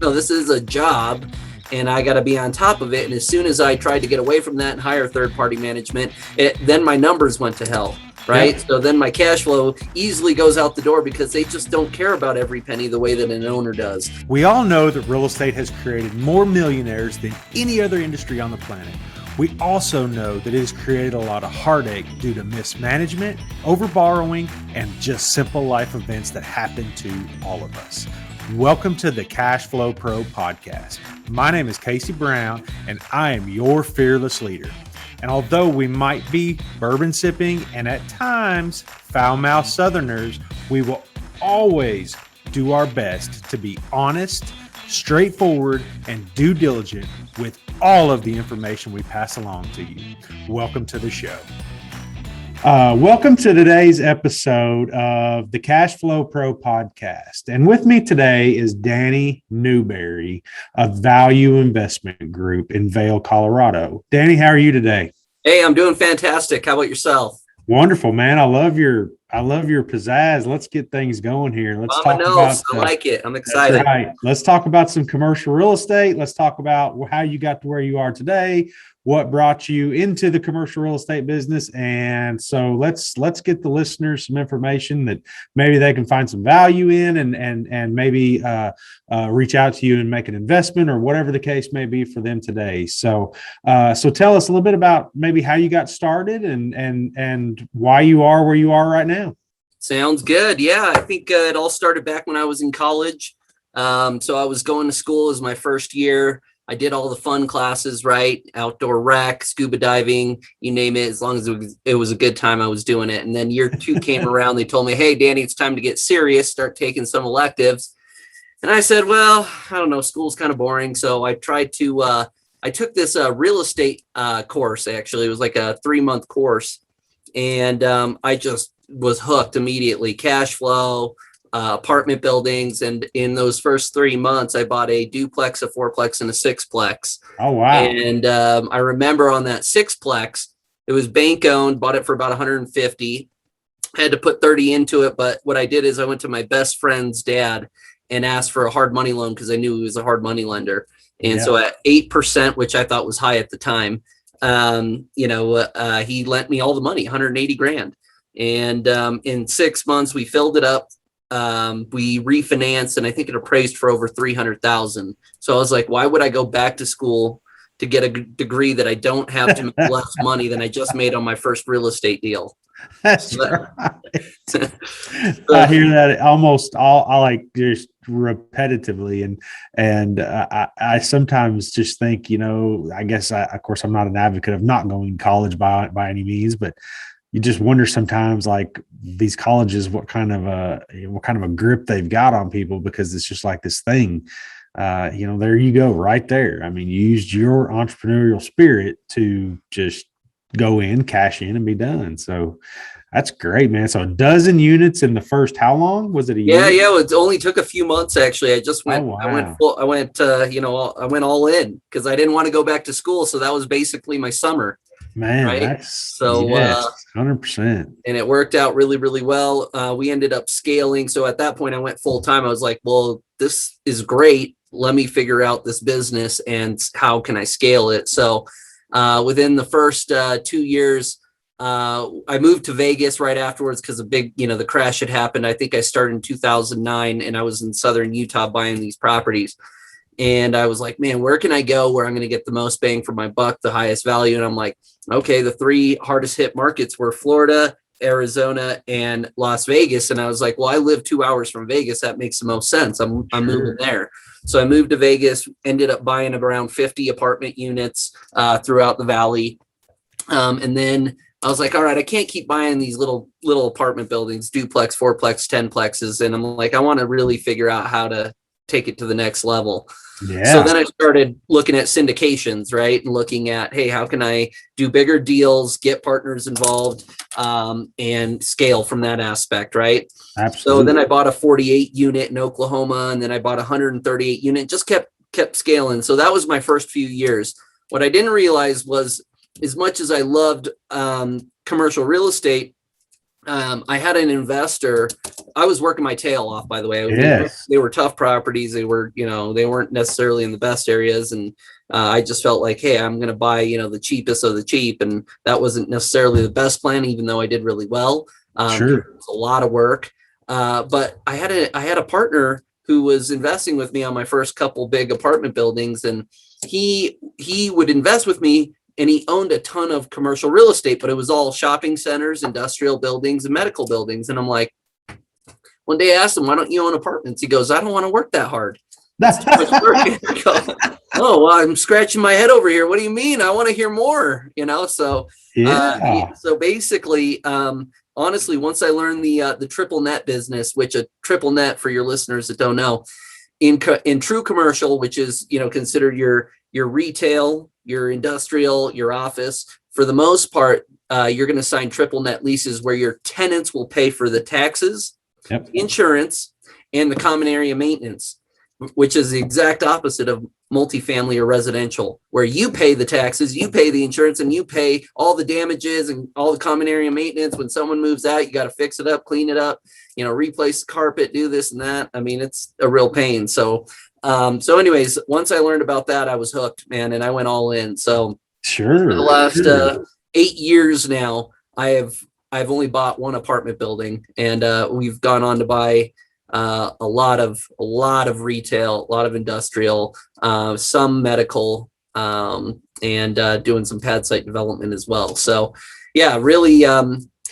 no, this is a job and I got to be on top of it. And as soon as I tried to get away from that and hire third-party management, then my numbers went to hell, right? Yep. So then my cash flow easily goes out the door because they just don't care about every penny the way that an owner does. We all know that real estate has created more millionaires than any other industry on the planet. We also know that it has created a lot of heartache due to mismanagement, overborrowing, and just simple life events that happen to all of us. Welcome to the Cash Flow Pro podcast. My name is Casey Brown, and I am your fearless leader. And although we might be bourbon sipping and at times foul-mouthed Southerners, we will always do our best to be honest, straightforward, and due diligent with all of the information we pass along to you. Welcome to the show. Welcome to today's episode of the Cash Flow Pro podcast. And with me today is Danny Newberry of Value Investment Group in Vail, Colorado. Danny, how are you today? Hey, I'm doing fantastic. How about yourself? Wonderful, man. I love your pizzazz. Let's get things going here. Let's talk about. I like it. I'm excited. Right. Let's talk about some commercial real estate. Let's talk about how you got to where you are today, what brought you into the commercial real estate business. And so let's get the listeners some information that maybe they can find some value in and maybe reach out to you and make an investment or whatever the case may be for them today. So tell us a little bit about maybe how you got started and why you are where you are right now. Sounds good. Yeah, I think it all started back when I was in college. So I was going to school as my first year. I did all the fun classes, right? Outdoor rec, scuba diving, you name it. As long as it was a good time, I was doing it. And then year two came around. They told me, hey, Danny, it's time to get serious, start taking some electives. And I said, well, I don't know, school's kind of boring. So I tried to, I took this real estate course, actually. It was like a 3-month course. And I just was hooked immediately. Cash flow, apartment buildings. And in those first 3 months, I bought a duplex, a fourplex, and a sixplex. Oh, wow. And I remember on that sixplex, it was bank owned, bought it for about 150. I had to put 30 into it. But what I did is I went to my best friend's dad and asked for a hard money loan because I knew he was a hard money lender. And so at 8%, which I thought was high at the time, he lent me all the money, 180 grand. And in 6 months, we filled it up. We refinanced, and I think it appraised for over 300,000. So I was like, why would I go back to school to get a degree that I don't have to make less money than I just made on my first real estate deal? That's right. I hear that almost all like just repetitively. And I sometimes just think, I guess of course I'm not an advocate of not going to college by any means, but you just wonder sometimes, like these colleges, what kind of a grip they've got on people, because it's just like this thing. There you go, right there. I mean, you used your entrepreneurial spirit to just go in, cash in, and be done. So that's great, man. So 12 units in the first, how long was it? Yeah. It only took a few months, actually. I just went, I went all in because I didn't want to go back to school. So that was basically my summer. Man, right? That's so 100%. And it worked out really, really well. We ended up scaling. So at that point I went full time. I was like, well, this is great. Let me figure out this business and how can I scale it? So within the first 2 years, I moved to Vegas right afterwards because the crash had happened. I think I started in 2009 and I was in Southern Utah buying these properties. And I was like, man, where can I go where I'm going to get the most bang for my buck, the highest value? And I'm like, okay, the 3 hardest hit markets were Florida, Arizona, and Las Vegas. And I was like, well, I live 2 hours from Vegas. That makes the most sense. I'm moving there. So I moved to Vegas, ended up buying around 50 apartment units throughout the valley. And then I was like, all right, I can't keep buying these little apartment buildings, duplex, fourplex, 10plexes. And I'm like, I want to really figure out how to take it to the next level. Yeah. So then I started looking at syndications, right? And looking at, hey, how can I do bigger deals, get partners involved, and scale from that aspect, right? Absolutely. So then I bought a 48 unit in Oklahoma, and then I bought a 138 unit, just kept scaling. So that was my first few years. What I didn't realize was, as much as I loved commercial real estate, I had an investor. I was working my tail off, by the way. Yes. They were tough properties. They were, they weren't necessarily in the best areas. And I just felt like, hey, I'm going to buy, the cheapest of the cheap. And that wasn't necessarily the best plan, even though I did really well. Sure. It was a lot of work. But I had a partner who was investing with me on my first couple big apartment buildings, and he would invest with me, and he owned a ton of commercial real estate, but it was all shopping centers, industrial buildings, and medical buildings. And I'm like, one day I asked him, why don't you own apartments? He goes, I don't want to work that hard. That's too much work. I go, oh, well, I'm scratching my head over here. What do you mean? I want to hear more, So, so basically, honestly, once I learned the triple net business, which a triple net, for your listeners that don't know, in true commercial, which is, considered your retail, your industrial, your office, for the most part, you're going to sign triple net leases where your tenants will pay for the taxes, insurance, and the common area maintenance, which is the exact opposite of multifamily or residential, where you pay the taxes, you pay the insurance, and you pay all the damages and all the common area maintenance. When someone moves out, you got to fix it up, clean it up, replace the carpet, do this and that. I mean, it's a real pain. So anyways, once I learned about that, I was hooked, man, and I went all in. So sure, for the last 8 years now, I've only bought one apartment building, and we've gone on to buy a lot of retail, a lot of industrial, some medical, and doing some pad site development as well. So yeah, really,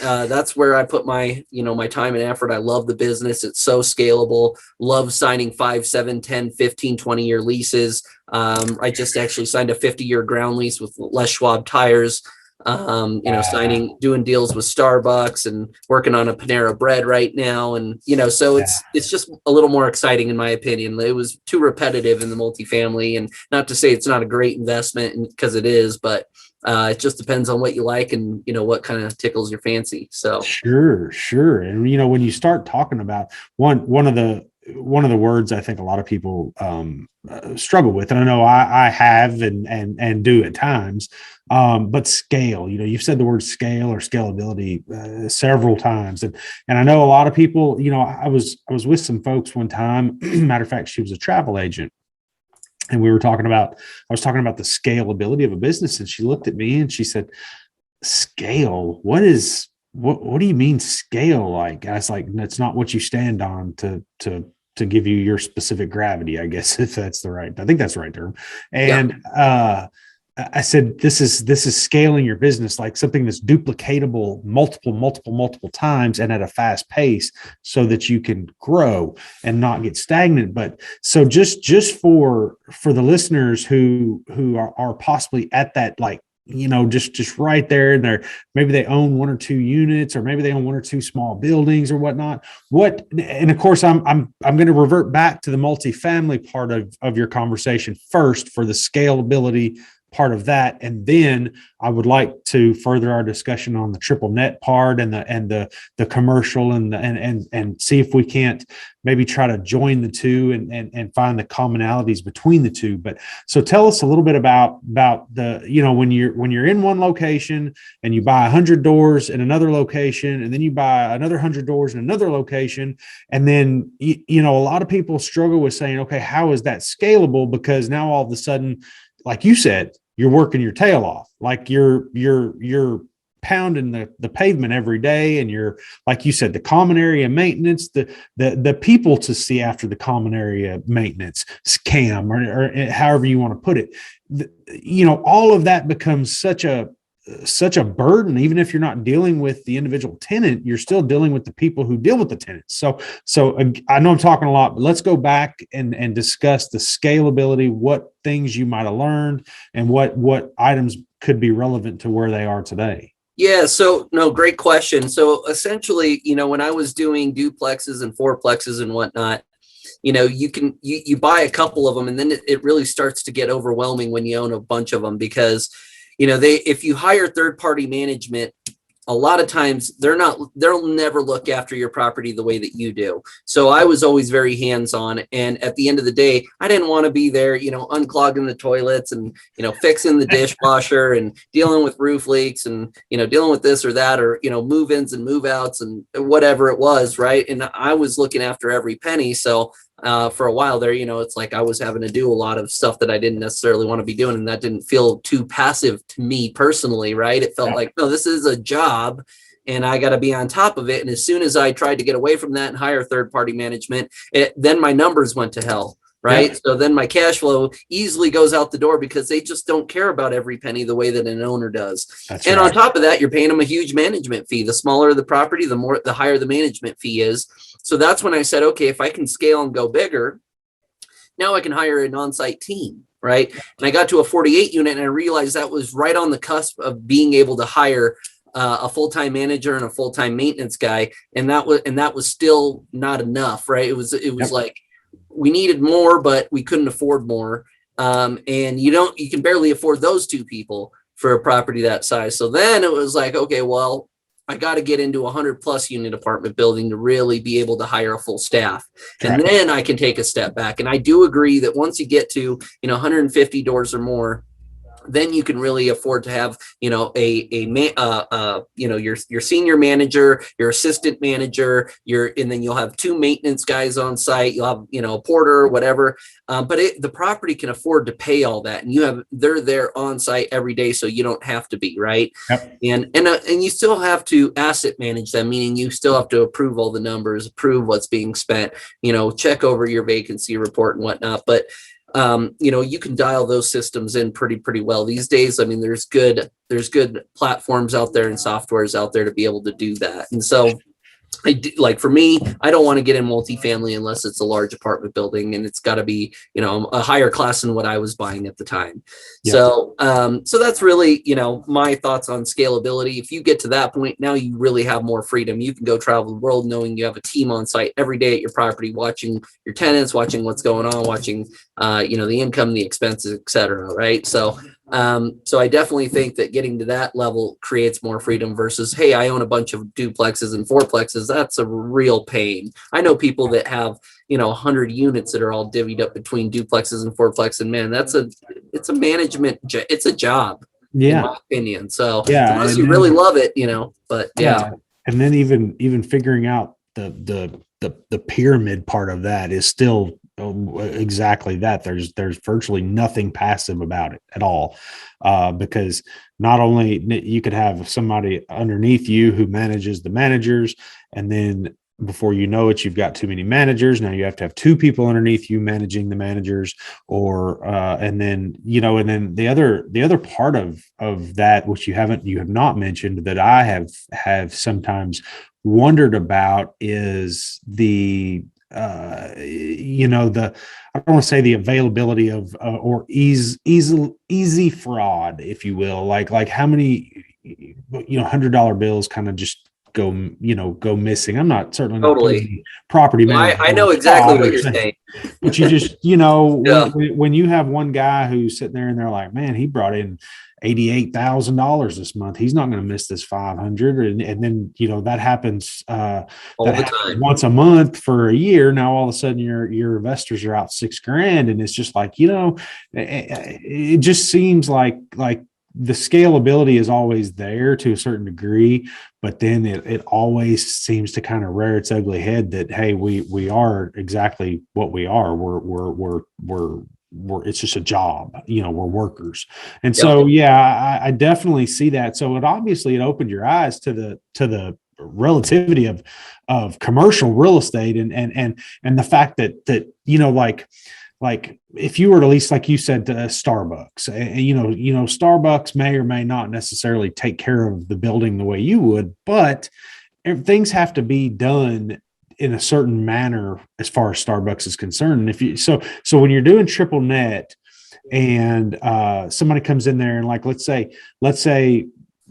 that's where I put my, my time and effort. I love the business. It's so scalable. Love signing 5, 7, 10, 15, 20-year leases. I just actually signed a 50-year ground lease with Les Schwab tires. Doing deals with Starbucks and working on a Panera Bread right now. And, so it's just a little more exciting in my opinion. It was too repetitive in the multifamily, and not to say it's not a great investment, because it is, but it just depends on what you like and, what kind of tickles your fancy. So sure. And, when you start talking about one of the words I think a lot of people struggle with, and I know I have and do at times, but scale. You've said the word scale or scalability several times, and I know a lot of people. I was with some folks one time. Matter of fact, she was a travel agent, and I was talking about the scalability of a business, and she looked at me and she said, "Scale? What do you mean scale? Like?" I was like, "That's not what you stand on to give you your specific gravity, I guess, if that's I think that's the right term." And I said, this is scaling your business, like something that's duplicatable multiple times and at a fast pace, so that you can grow and not get stagnant. But so just for the listeners who are possibly at that, like, just right there, and maybe they own 1 or 2 units, or maybe they own 1 or 2 small buildings or whatnot. And of course, I'm going to revert back to the multifamily part of your conversation first for the scalability part of that, and then I would like to further our discussion on the triple net part and the commercial and see if we can't maybe try to join the two and find the commonalities between the two. But so tell us a little bit about the, when you're in one location and you buy 100 doors in another location, and then you buy another 100 doors in another location, and then a lot of people struggle with saying, okay, how is that scalable? Because now all of a sudden, like you said, you're working your tail off, like you're pounding the pavement every day, and you're, like you said, the common area maintenance, the people to see after the common area maintenance, scam, or however you want to put it. All of that becomes such a burden. Even if you're not dealing with the individual tenant, you're still dealing with the people who deal with the tenants. So I know I'm talking a lot, but let's go back and discuss the scalability, what things you might have learned, and what items could be relevant to where they are today. Yeah. So no, great question. So essentially, when I was doing duplexes and fourplexes and whatnot, you buy a couple of them, and then it really starts to get overwhelming when you own a bunch of them, because if you hire third-party management, a lot of times they'll never look after your property the way that you do. So I was always very hands-on. And at the end of the day, I didn't want to be there, unclogging the toilets and, fixing the dishwasher and dealing with roof leaks and, dealing with this or that, or, move-ins and move-outs and whatever it was. Right. And I was looking after every penny. So for a while there, it's like I was having to do a lot of stuff that I didn't necessarily want to be doing. And that didn't feel too passive to me personally, right? It felt like, no, this is a job and I got to be on top of it. And as soon as I tried to get away from that and hire third-party management, then my numbers went to hell. Right. Yeah. So then my cash flow easily goes out the door because they just don't care about every penny the way that an owner does. That's and right. On top of that, you're paying them a huge management fee. The smaller the property, the higher the management fee is. So that's when I said, okay, if I can scale and go bigger, now I can hire an on-site team. Right. And I got to a 48 unit and I realized that was right on the cusp of being able to hire a full-time manager and a full-time maintenance guy. And that was still not enough. Right. It was like, we needed more, but we couldn't afford more. And you can barely afford those two people for a property that size. So then it was like, okay, well, I got to get into a 100+ unit apartment building to really be able to hire a full staff. And then I can take a step back. And I do agree that once you get to, 150 doors or more, then you can really afford to have, your senior manager, your assistant manager, and then you'll have 2 maintenance guys on site. You'll have, a porter, whatever. But the property can afford to pay all that, and they're there on site every day, so you don't have to be, right. Yep. And you still have to asset manage them, meaning you still have to approve all the numbers, approve what's being spent, check over your vacancy report and whatnot. But you can dial those systems in pretty well these days. I mean, there's good platforms out there and softwares out there to be able to do that. And so for me, I don't want to get in multifamily unless it's a large apartment building and it's got to be, a higher class than what I was buying at the time. Yeah. So that's really, my thoughts on scalability. If you get to that point, now you really have more freedom. You can go travel the world knowing you have a team on site every day at your property, watching your tenants, watching what's going on, watching, the income, the expenses, et cetera. Right. So I definitely think that getting to that level creates more freedom versus, hey, I own a bunch of duplexes and fourplexes. That's a real pain. I know people that have, 100 units that are all divvied up between duplexes and fourplexes. And man, it's a management, it's a job, in my opinion. So unless you really love it, but yeah. And then even figuring out the pyramid part of that is still exactly that. There's virtually nothing passive about it at all, because not only you could have somebody underneath you who manages the managers, and then before you know it, you've got too many managers. Now you have to have 2 people underneath you managing the managers, and then the other part of that, which you have not mentioned, that I have sometimes wondered about, is the I don't want to say the availability of or easy fraud, if you will, like how many $100 bills kind of just go missing. I'm not certainly totally property manager. I know exactly what you're saying. But you just when you have one guy who's sitting there and they're like, man, he brought in $88,000 this month, he's not going to miss this 500, and then that happens all the time, once a month for a year. Now all of a sudden your investors are out $6,000, and it's just like, it just seems like the scalability is always there to a certain degree, but then it always seems to kind of rear its ugly head that, hey, we are exactly what we are. We're it's just a job, we're workers. And so, I definitely see that. So it opened your eyes to the relativity of commercial real estate and the fact that like if you were to lease, like you said, Starbucks, Starbucks may or may not necessarily take care of the building the way you would, but things have to be done in a certain manner as far as Starbucks is concerned. And if you, so when you're doing triple net and somebody comes in there and let's say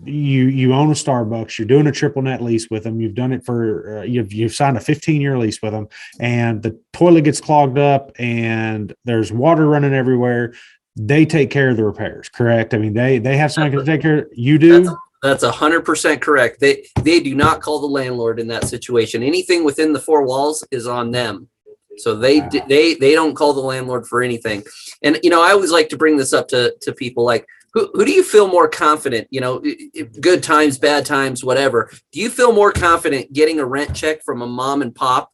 you own a Starbucks, you're doing a triple net lease with them. You've done it for, you've signed a 15-year lease with them, and the toilet gets clogged up and there's water running everywhere. They take care of the repairs, correct? I mean, they have somebody to take care of. You do? That's 100% correct. They do not call the landlord in that situation. Anything within the four walls is on them. So they don't call the landlord for anything. And I always like to bring this up to people, like, who do you feel more confident, good times, bad times, whatever. Do you feel more confident getting a rent check from a mom and pop,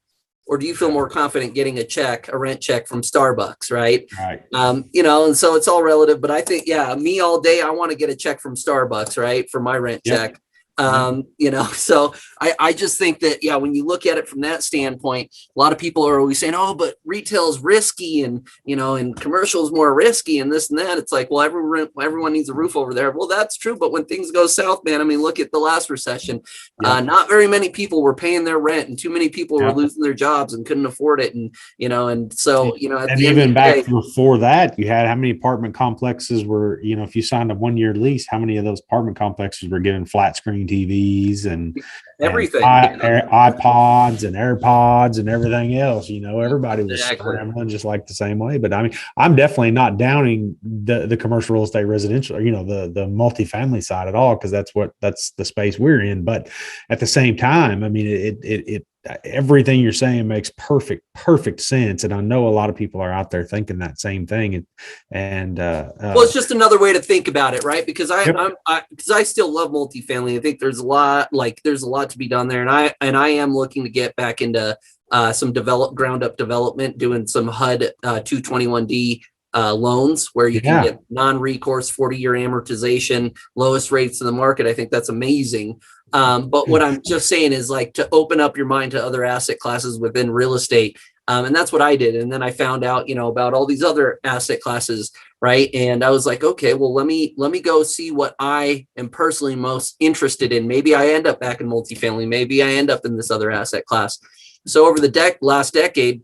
or do you feel more confident getting a rent check from Starbucks, right? Right. And so it's all relative, but I think, me all day, I want to get a check from Starbucks, right, for my rent check. So I just think that, when you look at it from that standpoint, a lot of people are always saying, oh, but retail is risky, and, and commercial is more risky, and this and that. It's like, well, everyone needs a roof over there. Well, that's true. But when things go south, man, I mean, look at the last recession. Not very many people were paying their rent, and too many people were losing their jobs and couldn't afford it. And, and so, at the even end back of the day, before that, you had how many apartment complexes were, if you signed a 1-year lease, how many of those apartment complexes were given flat screen TVs and everything, iPods and AirPods and everything else? Everybody was scrambling just like the same way. But I mean, I'm definitely not downing the commercial real estate residential, the multifamily side at all, because that's the space we're in. But at the same time, I mean, it everything you're saying makes perfect sense, and I know a lot of people are out there thinking that same thing. Well, it's just another way to think about it, right? Because I still love multifamily. I think there's a lot to be done there, and I am looking to get back into some ground up development, doing some HUD 221D loans where you can get non-recourse 40-year amortization, lowest rates in the market. I think that's amazing. But what I'm just saying is, like, to open up your mind to other asset classes within real estate. And that's what I did. And then I found out, about all these other asset classes, right? And I was like, okay, well, let me go see what I am personally most interested in. Maybe I end up back in multifamily. Maybe I end up in this other asset class. So over the last decade,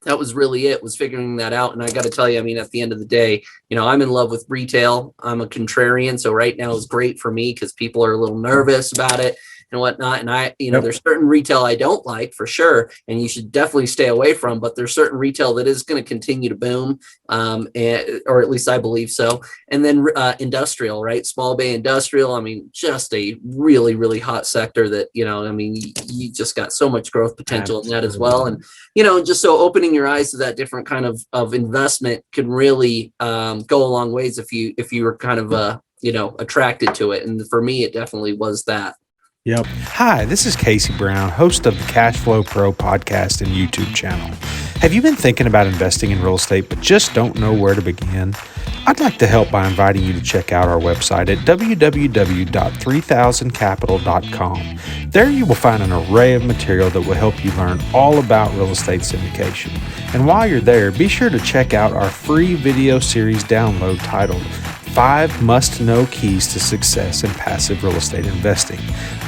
that was really was figuring that out. And I got to tell you, I mean, at the end of the day, I'm in love with retail. I'm a contrarian. So right now is great for me because people are a little nervous about it and whatnot. And there's certain retail I don't like, for sure, and you should definitely stay away from, but there's certain retail that is going to continue to boom, or at least I believe so. And then industrial, right? Small bay industrial. I mean, just a really, really hot sector that, I mean, you just got so much growth potential in that as well. And, just so opening your eyes to that different kind of investment can really go a long ways if you were kind of, attracted to it. And for me, it definitely was that. Yep. Hi, this is Casey Brown, host of the Cash Flow Pro podcast and YouTube channel. Have you been thinking about investing in real estate but just don't know where to begin? I'd like to help by inviting you to check out our website at www.3000capital.com. There you will find an array of material that will help you learn all about real estate syndication. And while you're there, be sure to check out our free video series download titled 5 Must-Know Keys to Success in Passive Real Estate Investing.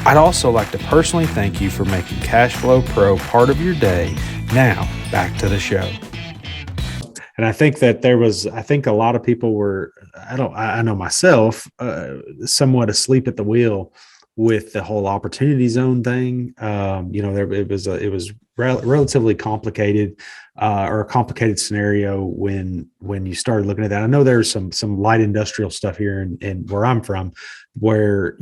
I'd also like to personally thank you for making Cash Flow Pro part of your day. Now, back to the show. And I think that I think a lot of people were, I know myself, somewhat asleep at the wheel with the whole opportunity zone thing. It was relatively complicated, or a complicated scenario when you started looking at that. I know there's some light industrial stuff here in where I'm from, where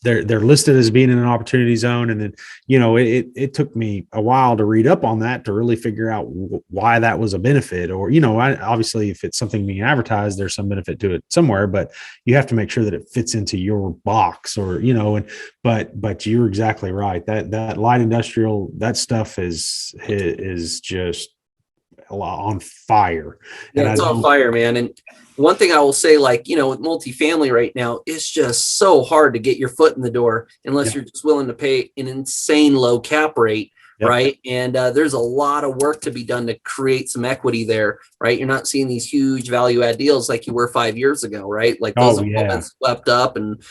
they're listed as being in an opportunity zone, and then it took me a while to read up on that to really figure out why that was a benefit. Or obviously if it's something being advertised, there's some benefit to it somewhere, but you have to make sure that it fits into your box, or but you're exactly right, that light industrial, that stuff is just on fire. Yeah, it's on fire, man. And one thing I will say, like, with multifamily right now, it's just so hard to get your foot in the door unless you're just willing to pay an insane low cap rate. Yep. Right. And there's a lot of work to be done to create some equity there. Right. You're not seeing these huge value add deals like you were 5 years ago. Right. Like those have all been swept up. And,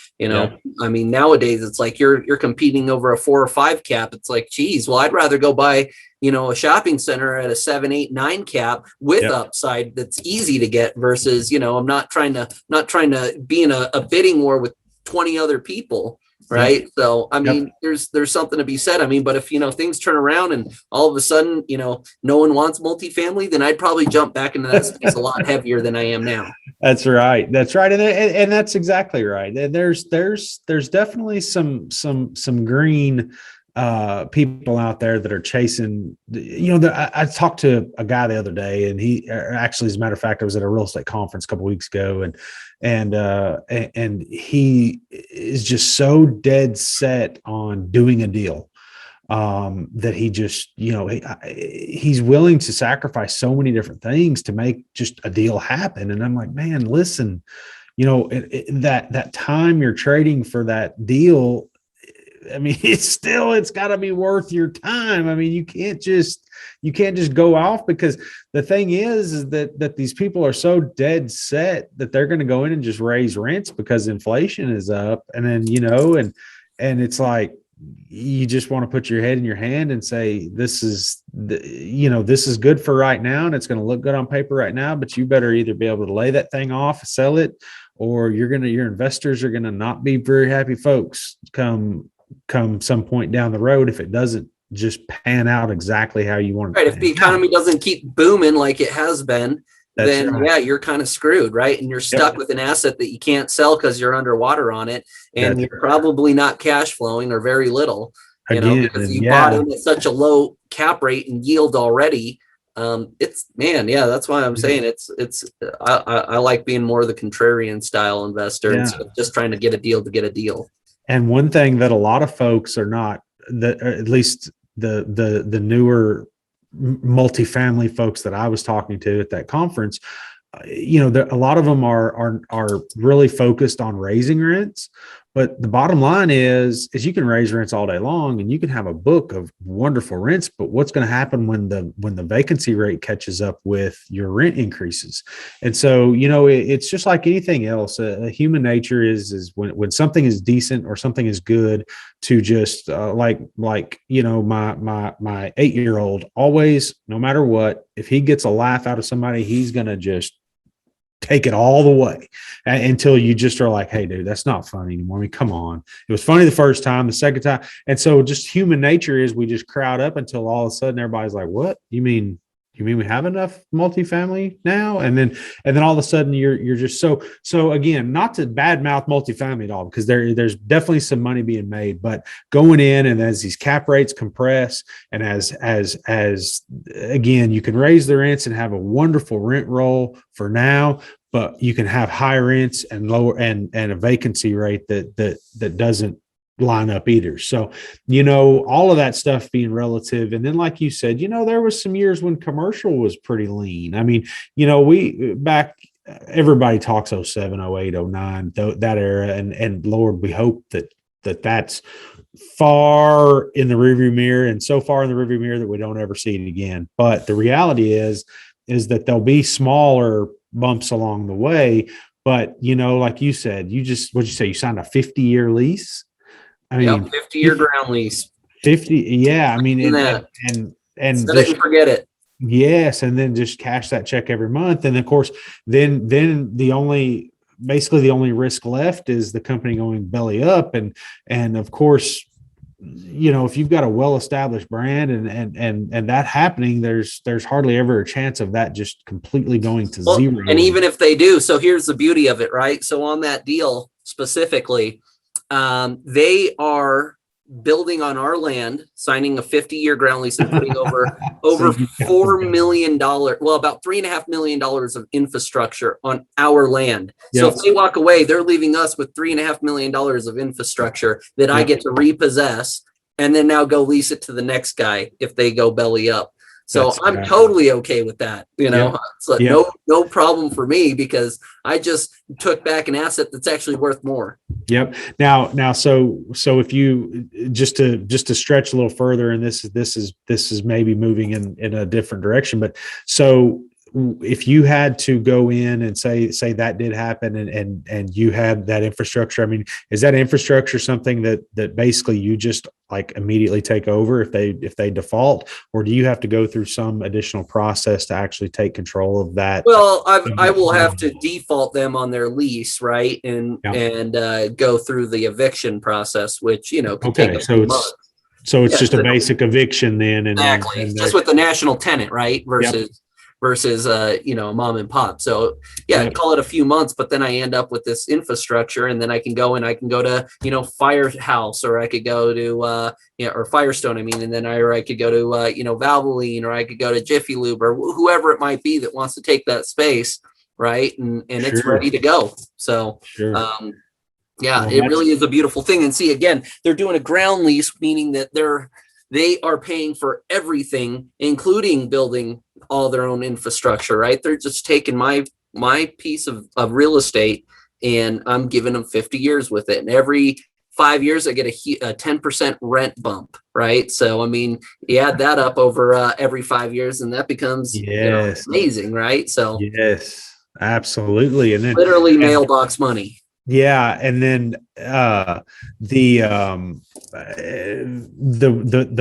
I mean, nowadays it's like you're competing over a 4 or 5 cap. It's like, geez, well, I'd rather go buy, a shopping center at a 7, 8, 9 cap with upside that's easy to get versus, I'm not trying to be in a bidding war with 20 other people. right? So, I mean, there's something to be said. I mean, but if, things turn around and all of a sudden, no one wants multifamily, then I'd probably jump back into that space a lot heavier than I am now. That's right. That's right. And that's exactly right. There's definitely some green people out there that are chasing, I talked to a guy the other day, and he actually, as a matter of fact, I was at a real estate conference a couple of weeks ago, and he is just so dead set on doing a deal, that he just, he's willing to sacrifice so many different things to make just a deal happen. And I'm like, man, listen, that time you're trading for that deal, I mean, it's got to be worth your time. I mean, you can't just go off, because the thing is that these people are so dead set that they're going to go in and just raise rents because inflation is up. And then, and it's like, you just want to put your head in your hand and say, this is good for right now, and it's going to look good on paper right now, but you better either be able to lay that thing off, sell it, or your investors are going to not be very happy folks come some point down the road if it doesn't just pan out exactly how you want it. Right. If the economy doesn't keep booming like it has been, then right. Yeah, you're kind of screwed, right? And you're stuck with an asset that you can't sell because you're underwater on it, and you're probably not cash flowing or very little, because you bought in at such a low cap rate and yield already. That's why I'm saying I like being more of the contrarian style investor instead of just trying to get a deal to get a deal. And one thing that a lot of folks are not, that at least the newer multifamily folks that I was talking to at that conference, a lot of them are really focused on raising rents. But the bottom line is you can raise rents all day long, and you can have a book of wonderful rents. But what's going to happen when the vacancy rate catches up with your rent increases? And so, it's just like anything else. Human nature is when something is decent or something is good, to just my 8-year-old always, no matter what, if he gets a laugh out of somebody, he's going to just take it all the way until you just are like, hey, dude, that's not funny anymore. I mean, come on. It was funny the first time, the second time. And so just human nature is we just crowd up until all of a sudden everybody's like, what? You mean we have enough multifamily now? And then all of a sudden you're just so again, not to badmouth multifamily at all, because there's definitely some money being made, but going in, and as these cap rates compress, and as again, you can raise the rents and have a wonderful rent roll for now, but you can have high rents and lower and a vacancy rate that doesn't line up either. So, all of that stuff being relative. And then, like you said, there was some years when commercial was pretty lean. I mean, everybody talks 07, 08, 09, that era. And Lord, we hope that's far in the rearview mirror, and so far in the rearview mirror that we don't ever see it again. But the reality is that there'll be smaller bumps along the way. But, like you said, what'd you say? You signed a 50-year lease? I mean, 50-year ground lease. 50. Yeah. I mean, and set it and forget it. Yes. And then just cash that check every month. And of course, then the only risk left is the company going belly up. And of course, if you've got a well-established brand and that happening, there's hardly ever a chance of that just completely going to zero. And even if they do, so here's the beauty of it, right? So on that deal specifically, they are building on our land, signing a 50-year ground lease and putting over $4 million, about $3.5 million of infrastructure on our land. Yep. So if they walk away, they're leaving us with $3.5 million of infrastructure that I get to repossess and then now go lease it to the next guy if they go belly up. So I'm totally okay with that. It's like no problem for me, because I just took back an asset that's actually worth more. Yep. Now, so if you just to stretch a little further, and this is maybe moving in a different direction, but so if you had to go in and say that did happen and you had that infrastructure, I mean, is that infrastructure something that basically you just like immediately take over if they default, or do you have to go through some additional process to actually take control of that? Well, I will have to default them on their lease, right, and go through the eviction process, which could take a few months. So it's just a basic eviction then, and exactly, and just with the national tenant, right, versus a mom and pop. So call it a few months, but then I end up with this infrastructure, and then I can go to Firehouse, or I could go to or Firestone, I mean, and then I could go to Valvoline, or I could go to Jiffy Lube, or whoever it might be that wants to take that space, right, and it's ready to go. So it really is a beautiful thing. And see, again, they're doing a ground lease, meaning that they are paying for everything, including building all their own infrastructure, right? They're just taking my piece of real estate, and I'm giving them 50 years with it. And every 5 years, I get a 10% rent bump, right? So, I mean, you add that up over every 5 years, and that becomes amazing, right? So, yes, absolutely. And then literally mailbox money. Yeah, and then the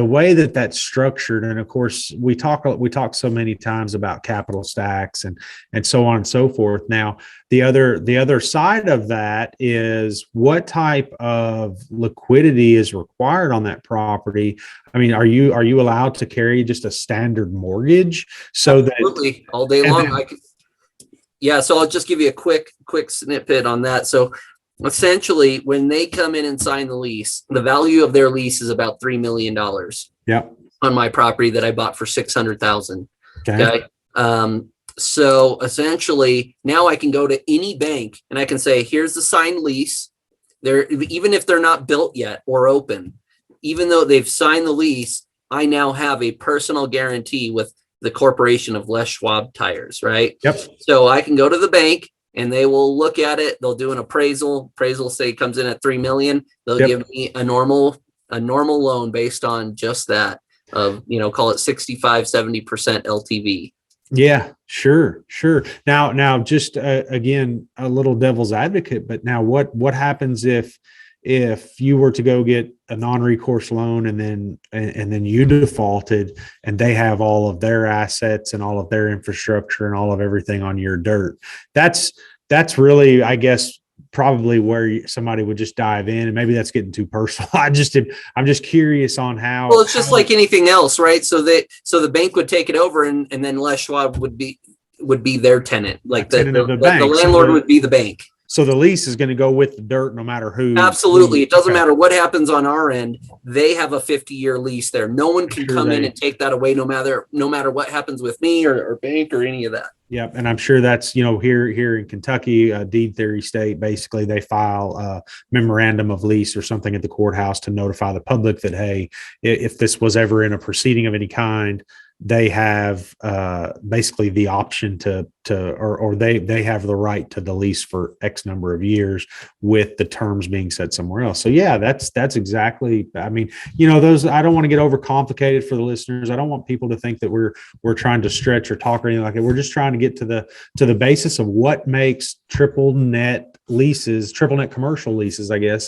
way that's structured, and of course we talk so many times about capital stacks and so on and so forth. Now the other side of that is what type of liquidity is required on that property. I mean, are you allowed to carry just a standard mortgage Absolutely, that all day long? So I'll just give you a quick snippet on that. So essentially, when they come in and sign the lease, the value of their lease is about $3 million. On my property that I bought for $600,000. Okay. So essentially, now I can go to any bank and I can say, here's the signed lease. Even if they're not built yet or open, even though they've signed the lease, I now have a personal guarantee with the corporation of Les Schwab Tires, right? Yep. So I can go to the bank and they will look at it. They'll do an appraisal. Appraisal say comes in at $3 million. They'll give me a normal loan based on just that of, call it 65-70% LTV. Yeah, sure. Now just again, a little devil's advocate, but now what happens if you were to go get a non-recourse loan and then you defaulted and they have all of their assets and all of their infrastructure and all of everything on your dirt? That's really, I guess, probably where somebody would just dive in, and maybe that's getting too personal. I'm just curious on how. Well, it's just like anything else, right? So the bank would take it over, and then Les Schwab would be their tenant, like the landlord would be the bank. So the lease is going to go with the dirt no matter who. Absolutely. It doesn't matter what happens on our end. They have a 50-year lease there. No one can come in and take that away no matter what happens with me or bank or any of that. Yep. And I'm sure that's, here in Kentucky, deed theory state, basically they file a memorandum of lease or something at the courthouse to notify the public that, hey, if this was ever in a proceeding of any kind, they have basically the option or they have the right to the lease for X number of years with the terms being set somewhere else. So yeah, that's exactly, I mean, those, I don't want to get overcomplicated for the listeners. I don't want people to think that we're trying to stretch or talk or anything like that. We're just trying to get to the basis of what makes triple net commercial leases, I guess,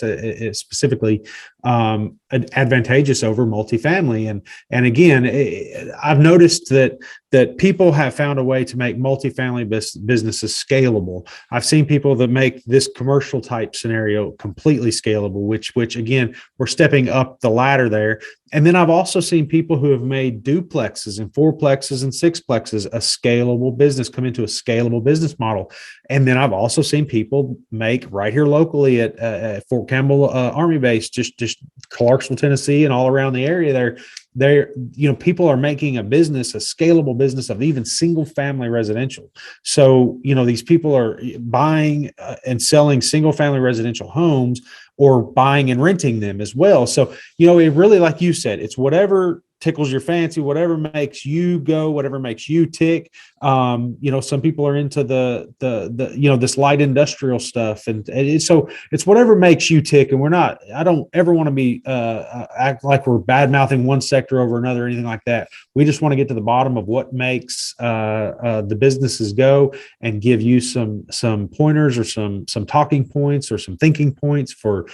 specifically advantageous over multifamily. And again, I've noticed that people have found a way to make multifamily businesses scalable. I've seen people that make this commercial type scenario completely scalable, which again, we're stepping up the ladder there. And then I've also seen people who have made duplexes and fourplexes and sixplexes a scalable business, come into a scalable business model. And then I've also seen people make right here locally at Fort Campbell Army Base, just Clarksville, Tennessee, and all around the area there, people are making a scalable business of even single family residential. So, these people are buying and selling single family residential homes or buying and renting them as well. So, it really, like you said, it's whatever tickles your fancy, whatever makes you go, whatever makes you tick. Some people are into this light industrial stuff, and so it's whatever makes you tick. And I don't ever want to be act like we're bad mouthing one sector over another or anything like that. We just want to get to the bottom of what makes the businesses go, and give you some pointers or some talking points or some thinking points for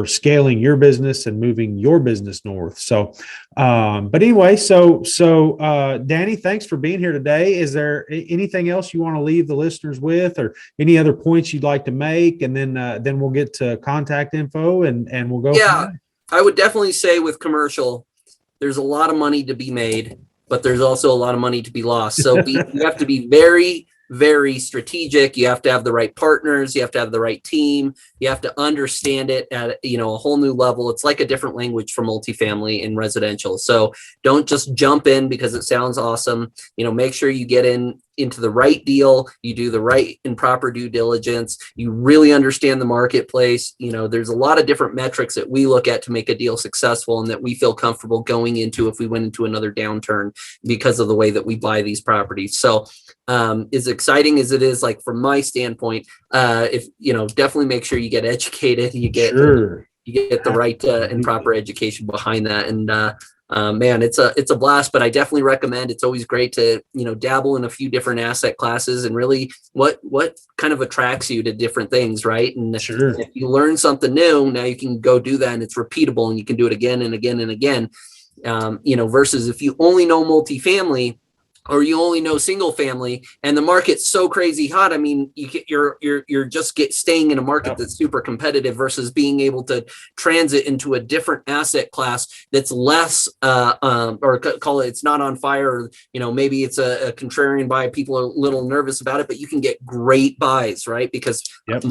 scaling your business and moving your business north. So but anyway, so Danny, thanks for being here today. Is there anything else you want to leave the listeners with, or any other points you'd like to make? And then we'll get to contact info and we'll go. Yeah, I would definitely say with commercial, there's a lot of money to be made, but there's also a lot of money to be lost. So you have to be very, very strategic. You have to have the right partners. You have to have the right team. You have to understand it at, a whole new level. It's like a different language for multifamily and residential. So don't just jump in because it sounds awesome. Make sure you get into the right deal. You do the right and proper due diligence. You really understand the marketplace. There's a lot of different metrics that we look at to make a deal successful and that we feel comfortable going into if we went into another downturn because of the way that we buy these properties. So as exciting as it is, like from my standpoint, if definitely make sure you get educated, you get the right and proper education behind that. And man, it's a blast, but I definitely recommend. It's always great to dabble in a few different asset classes and really what kind of attracts you to different things, right? And if you learn something new, now you can go do that, and it's repeatable, and you can do it again and again and again. Versus if you only know multifamily, or you only know single family, and the market's so crazy hot. I mean, you're just staying in a market that's super competitive, versus being able to transit into a different asset class that's less, or call it, it's not on fire. Or, maybe it's a contrarian buy. People are a little nervous about it, but you can get great buys, right? Because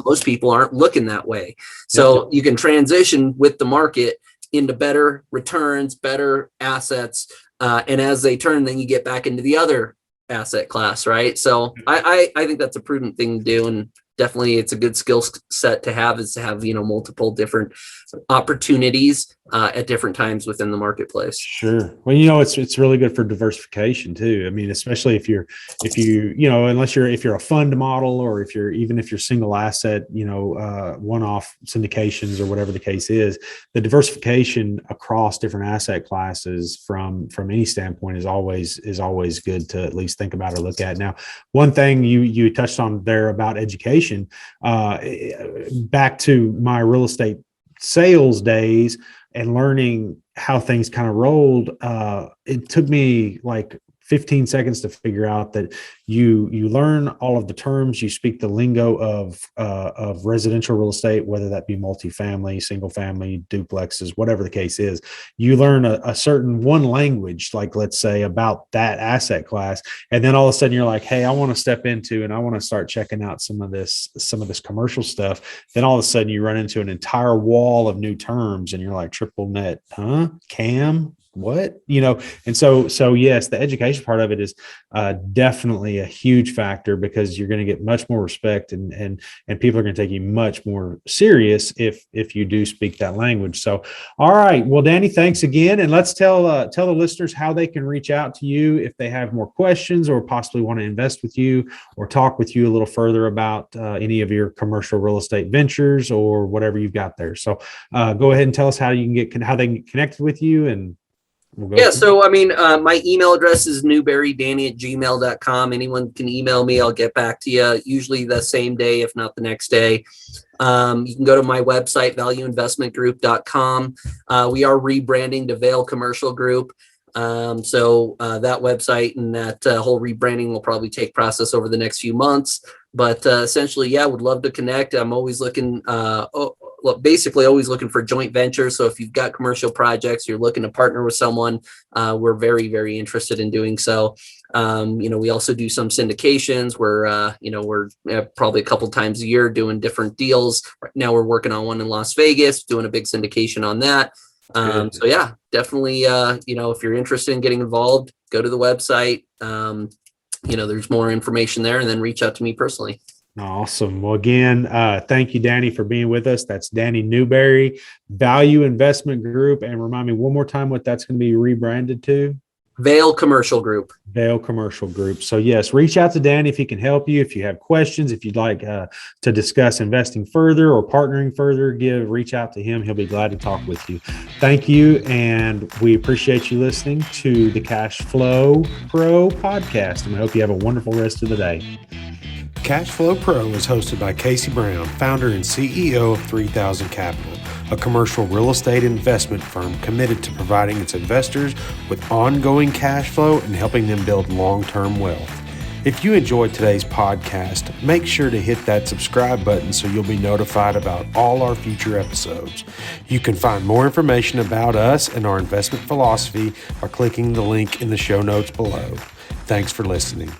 most people aren't looking that way. So you can transition with the market into better returns, better assets. And as they turn, then you get back into the other asset class, right? So I think that's a prudent thing to do, and definitely it's a good skill set to have, is to have multiple different opportunities at different times within the marketplace. Sure. Well, it's really good for diversification too. I mean, especially if you're if you're a fund model, or if you're single asset, one-off syndications or whatever the case is, the diversification across different asset classes from any standpoint is always good to at least think about or look at. Now, one thing you touched on there about education, back to my real estate sales days and learning how things kind of rolled, it took me like 15 seconds to figure out that you learn all of the terms, you speak the lingo of residential real estate, whether that be multifamily, single family, duplexes, whatever the case is. You learn a certain one language, like let's say about that asset class, and then all of a sudden you're like, hey, I want to step into and I want to start checking out some of this commercial stuff. Then all of a sudden you run into an entire wall of new terms, and you're like, triple net, CAM, what, and so yes, the education part of it is definitely a huge factor, because you're going to get much more respect, and people are going to take you much more serious if you do speak that language. So, all right, well, Danny, thanks again, and let's tell the listeners how they can reach out to you if they have more questions, or possibly want to invest with you or talk with you a little further about any of your commercial real estate ventures or whatever you've got there. So go ahead and tell us how they can get connected with you, and so my email address is newberrydanny@gmail.com. Anyone can email me. I'll get back to you, usually the same day, if not the next day. You can go to my website, valueinvestmentgroup.com. We are rebranding to Vail Commercial Group. So that website and that whole rebranding will probably take process over the next few months. But essentially, would love to connect. I'm always looking, basically always looking for joint ventures. So if you've got commercial projects, you're looking to partner with someone, we're very, very interested in doing so. We also do some syndications where, we're probably a couple times a year doing different deals. Right now we're working on one in Las Vegas, doing a big syndication on that. So definitely, if you're interested in getting involved, go to the website. There's more information there, and then reach out to me personally. Awesome. Well, again, thank you, Danny, for being with us. That's Danny Newberry, Value Investment Group. And remind me one more time what that's going to be rebranded to. Vale Commercial Group. Vale Commercial Group. So yes, reach out to Danny if he can help you. If you have questions, if you'd like to discuss investing further or partnering further, reach out to him. He'll be glad to talk with you. Thank you. And we appreciate you listening to the Cash Flow Pro podcast. And we hope you have a wonderful rest of the day. Cash Flow Pro is hosted by Casey Brown, founder and CEO of 3000 Capital, a commercial real estate investment firm committed to providing its investors with ongoing cash flow and helping them build long-term wealth. If you enjoyed today's podcast, make sure to hit that subscribe button so you'll be notified about all our future episodes. You can find more information about us and our investment philosophy by clicking the link in the show notes below. Thanks for listening.